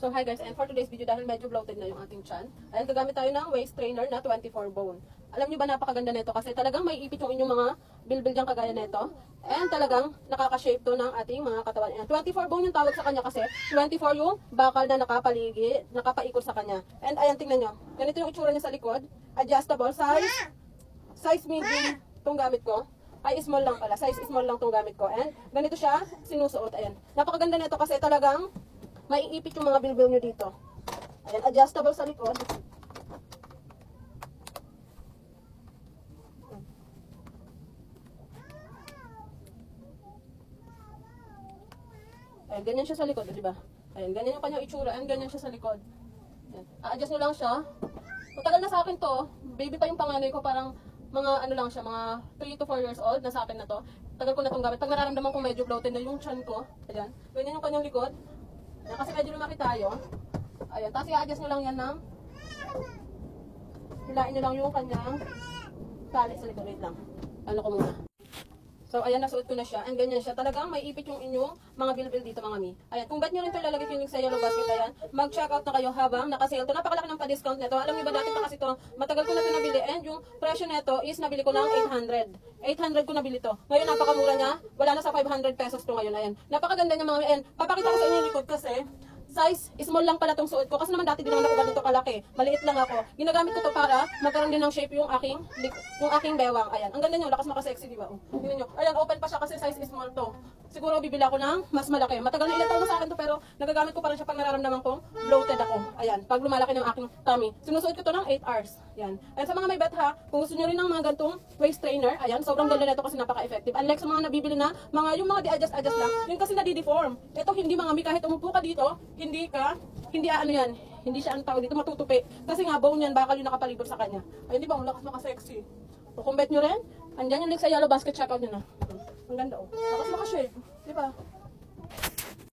So hi guys, and for today's video, dahil medyo bloated na yung ating chan, ayan, gagamit tayo ng waist trainer na 24 bone. Alam nyo ba, napakaganda nito kasi talagang may ipit yung inyong mga bilbil dyan kagaya nito. And talagang nakaka-shape to ng ating mga katawan. Ayan, 24 bone yung tawag sa kanya kasi 24 yung bakal na nakapaligid, nakapaikot sa kanya. And ayan, tingnan nyo, ganito yung itsura niya sa likod. Adjustable, size medium itong gamit ko. Ay, small lang pala, size small lang itong gamit ko. And ganito siya sinusuot. Ayan, napakaganda nito kasi talagang maiipit yung mga bilbil nyo dito. Ayan, adjustable sa likod. Ayan, ganyan siya sa likod, di ba? Ayan, ganyan yung kanyang itsura. Ayan, ganyan siya sa likod. Ayan, a-adjust nyo lang siya. Matagal na sa akin to. Baby pa yung panganay ko, parang mga ano lang siya, mga 3 to 4 years old na sa akin na to. Tagal ko na itong gamit. Pag nararamdaman kong medyo bloated na yung chan ko, ayan, ganyan yung kanyang likod. Ayan, kasi medyo lumaki tayo. Ayan, tapos i-adjust nyo lang yan ng hilain nyo lang yung kanyang tali sa likod. Wait lang. Ano ko muna. So, ayan, nasuot ko na siya. And ganyan siya. Talagang may ipit yung inyong mga bilbil dito, mga mi. Ayan, kung ba't nyo rin ito lalagay yung link sa yellow basket, ayan, mag-check out na kayo habang nakasale to. Napakalaki ng pa-discount nito. Alam niyo ba, dati pa kasi to, matagal ko na ito nabili. And yung presyo nito is nabili ko ng 800. 800 ko nabili to. Ngayon, napakamura niya. Wala na sa 500 pesos to ngayon. Ayan, napakaganda niya, mga mi. And papakita ko sa inyo yung likod kasi size, small lang pala tong suot ko. Kasi naman dati din naman ako ganito kalaki. Maliit lang ako. Ginagamit ko to para magkaroon din ng shape yung aking bewang. Ayan. Ang ganda nyo, lakas makasexy, di ba? Tingnan nyo. Ayan, open pa siya kasi size small to. Siguro bibili ako ng mas malaki. Matagal na ilang taon na sa akin to, pero nagagamit ko pa rin siya pag nararamdaman kong bloated ako. Ayan. Pag lumalaki ng aking tummy. Sinusuot ko to ng 8 hours. Ayan. Ayan, sa mga may bet ha, kung gusto nyo rin ng mga gantong waist trainer, ayan, sobrang ganda nito kasi napaka-effective. Unlike sa mga nabibili na, yung mga di-adjust lang, yun kasi nadi-deform. Ito hindi, mga mi, kahit umupo ka dito, hindi ano yan, hindi siya ang tawag dito, matutupi. Kasi nga, bone yan, bakal yung nakapalibot sa kanya. Ayun, di ba, ang lakas maka-sexy. Kung bet nyo rin, andyan yung link sa yellow basket, check out nyo na. Ang ganda, oh. Lakas maka-shape, di ba?